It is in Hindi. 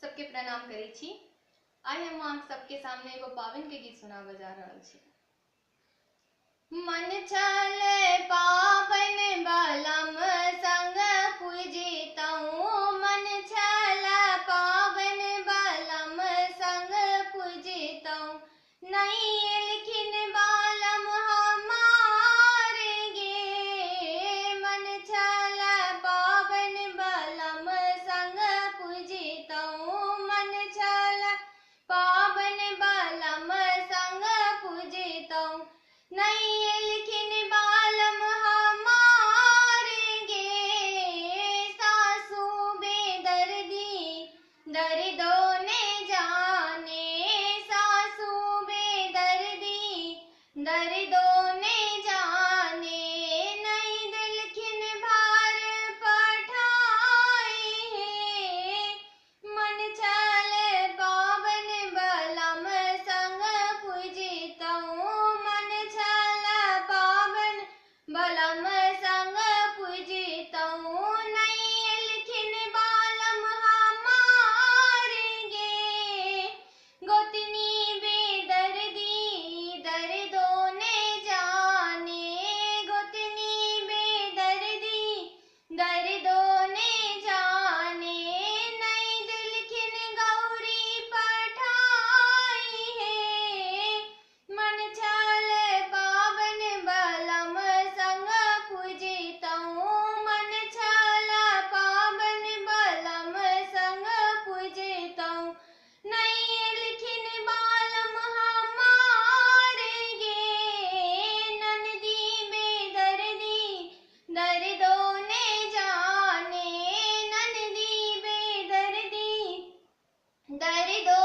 सबके प्रणाम करै छी। आइ हम अहाँ सबके सामने एगो पावन के गीत सुनाबे जा रहल छी। मन चले पावन बलम संग पूजितऊं, मन चले पावन बलम संग पूजितऊं, नहीं एलखिन बालम हमार गे। मन चले पावन बलम संग पूजितऊं, मन चले पावन बलम संग पूजितऊं, नहीं एलखिन बालम हमार गे। सासू बेदर्दी दर्दो ने जाने, सासू बेदर्दी दर्दो ने जाने, नहीं दिलखिन भार पठाए है। मन चले पावन बलम संग पूजितऊं, मन चले पावन बलम संग पूजितऊं, नहीं एलखिन बालम हमार गे। गोतनी बेदर्दी दर्दो ने जाने, गोतनी बेदर्दी दर्दो ने जाने, नहीं दिलखिन गौरी पठाई है। मन चले पावन बलम संग पूजितऊं, मन चले पावन बलम संग पूजितऊं, नहीं एलखिन बालम हमार गे। ननदी बेदर्दी दर्दो ने जाने, ननदी बेदर्दी दर्दो